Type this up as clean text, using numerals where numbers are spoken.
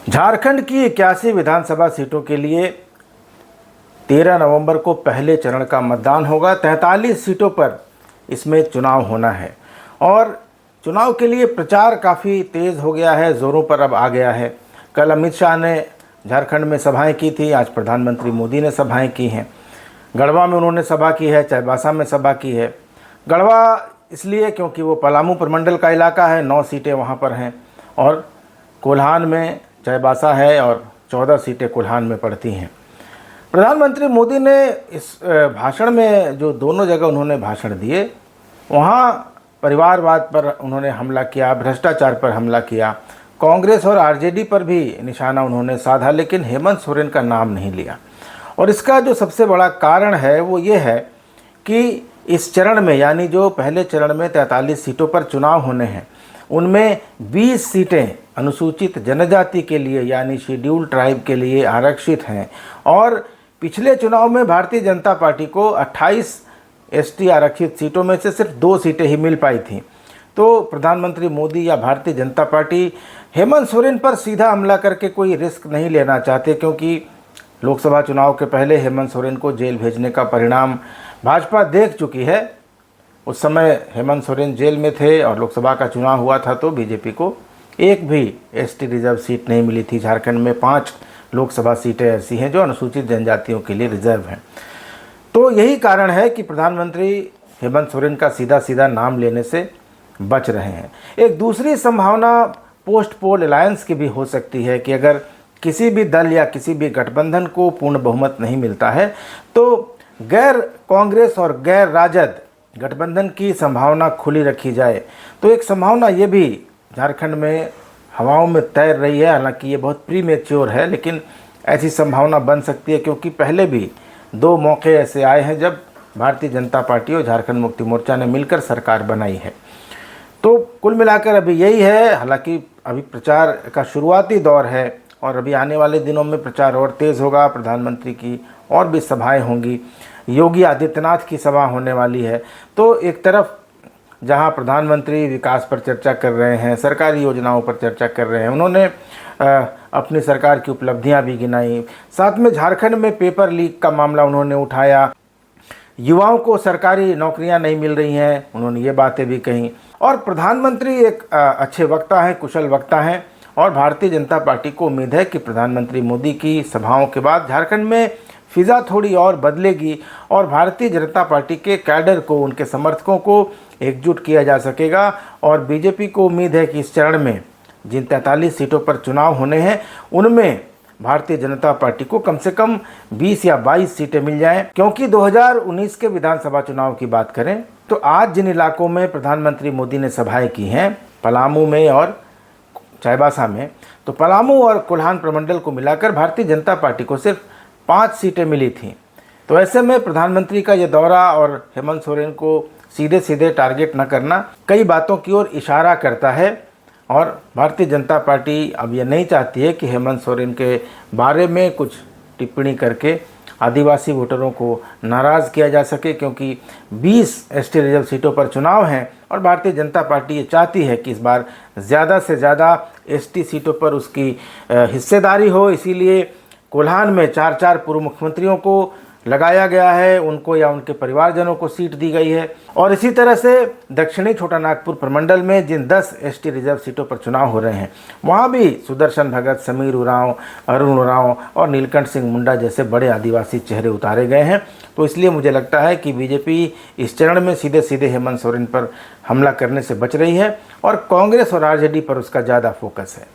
झारखंड की 81 विधानसभा सीटों के लिए 13 नवंबर को पहले चरण का मतदान होगा। 43 सीटों पर इसमें चुनाव होना है और चुनाव के लिए प्रचार काफ़ी तेज़ हो गया है, ज़ोरों पर अब आ गया है। कल अमित शाह ने झारखंड में सभाएं की थी, आज प्रधानमंत्री मोदी ने सभाएं की हैं। गढ़वा में उन्होंने सभा की है, चाईबासा में सभा की है। गढ़वा इसलिए क्योंकि वो पलामू प्रमंडल का इलाका है, 9 सीटें वहाँ पर हैं और कोल्हान में चाईबासा है और 14 सीटें कोल्हान में पड़ती हैं। प्रधानमंत्री मोदी ने इस भाषण में जो दोनों जगह उन्होंने भाषण दिए, वहाँ परिवारवाद पर उन्होंने हमला किया, भ्रष्टाचार पर हमला किया, कांग्रेस और आरजेडी पर भी निशाना उन्होंने साधा, लेकिन हेमंत सोरेन का नाम नहीं लिया। और इसका जो सबसे बड़ा कारण है वो ये है कि इस चरण में, यानी जो पहले चरण में 43 सीटों पर चुनाव होने हैं, उनमें 20 सीटें अनुसूचित जनजाति के लिए यानी शेड्यूल ट्राइब के लिए आरक्षित हैं और पिछले चुनाव में भारतीय जनता पार्टी को 28 एसटी आरक्षित सीटों में से सिर्फ 2 सीटें ही मिल पाई थीं। तो प्रधानमंत्री मोदी या भारतीय जनता पार्टी हेमंत सोरेन पर सीधा हमला करके कोई रिस्क नहीं लेना चाहते, क्योंकि लोकसभा चुनाव के पहले हेमंत सोरेन को जेल भेजने का परिणाम भाजपा देख चुकी है। उस समय हेमंत सोरेन जेल में थे और लोकसभा का चुनाव हुआ था तो बीजेपी को एक भी एसटी रिजर्व सीट नहीं मिली थी। झारखंड में 5 लोकसभा सीटें ऐसी हैं जो अनुसूचित जनजातियों के लिए रिजर्व हैं। तो यही कारण है कि प्रधानमंत्री हेमंत सोरेन का सीधा सीधा नाम लेने से बच रहे हैं। एक दूसरी संभावना पोस्ट पोल अलायंस की भी हो सकती है कि अगर किसी भी दल या किसी भी गठबंधन को पूर्ण बहुमत नहीं मिलता है तो गैर कांग्रेस और गैर राजद गठबंधन की संभावना खुली रखी जाए। तो एक संभावना ये भी झारखंड में हवाओं में तैर रही है, हालांकि ये बहुत प्रीमेच्योर है, लेकिन ऐसी संभावना बन सकती है, क्योंकि पहले भी 2 मौके ऐसे आए हैं जब भारतीय जनता पार्टी और झारखंड मुक्ति मोर्चा ने मिलकर सरकार बनाई है। तो कुल मिलाकर अभी यही है। हालांकि अभी प्रचार का शुरुआती दौर है और अभी आने वाले दिनों में प्रचार और तेज़ होगा। प्रधानमंत्री की और भी सभाएं होंगी, योगी आदित्यनाथ की सभा होने वाली है। तो एक तरफ जहां प्रधानमंत्री विकास पर चर्चा कर रहे हैं, सरकारी योजनाओं पर चर्चा कर रहे हैं, उन्होंने अपनी सरकार की उपलब्धियां भी गिनाई, साथ में झारखंड में पेपर लीक का मामला उन्होंने उठाया, युवाओं को सरकारी नौकरियां नहीं मिल रही हैं, उन्होंने ये बातें भी कहीं। और प्रधानमंत्री एक अच्छे वक्ता हैं, कुशल वक्ता हैं और भारतीय जनता पार्टी को उम्मीद है कि प्रधानमंत्री मोदी की सभाओं के बाद झारखंड में फिज़ा थोड़ी और बदलेगी और भारतीय जनता पार्टी के कैडर को, उनके समर्थकों को एकजुट किया जा सकेगा। और बीजेपी को उम्मीद है कि इस चरण में जिन 43 सीटों पर चुनाव होने हैं उनमें भारतीय जनता पार्टी को कम से कम 20 या 22 सीटें मिल जाएं। क्योंकि 2019 के विधानसभा चुनाव की बात करें तो आज जिन इलाकों में प्रधानमंत्री मोदी ने सभाएं की हैं, पलामू में और चाईबासा में, तो पलामू और कोल्हान प्रमंडल को मिलाकर भारतीय जनता पार्टी को सिर्फ 5 सीटें मिली थीं। तो ऐसे में प्रधानमंत्री का ये दौरा और हेमंत सोरेन को सीधे सीधे टारगेट न करना कई बातों की ओर इशारा करता है। और भारतीय जनता पार्टी अब ये नहीं चाहती है कि हेमंत सोरेन के बारे में कुछ टिप्पणी करके आदिवासी वोटरों को नाराज़ किया जा सके, क्योंकि 20 एसटी रिजर्व सीटों पर चुनाव हैं और भारतीय जनता पार्टी ये चाहती है कि इस बार ज़्यादा से ज़्यादा एसटी सीटों पर उसकी हिस्सेदारी हो। इसीलिए कोल्हान में 4 पूर्व मुख्यमंत्रियों को लगाया गया है, उनको या उनके परिवारजनों को सीट दी गई है। और इसी तरह से दक्षिणी छोटा नागपुर प्रमंडल में जिन 10 एसटी रिजर्व सीटों पर चुनाव हो रहे हैं वहाँ भी सुदर्शन भगत, समीर उरांव, अरुण उरांव और नीलकंठ सिंह मुंडा जैसे बड़े आदिवासी चेहरे उतारे गए हैं। तो इसलिए मुझे लगता है कि बीजेपी इस चरण में सीधे सीधे हेमंत सोरेन पर हमला करने से बच रही है और कांग्रेस और आरजेडी पर उसका ज़्यादा फोकस है।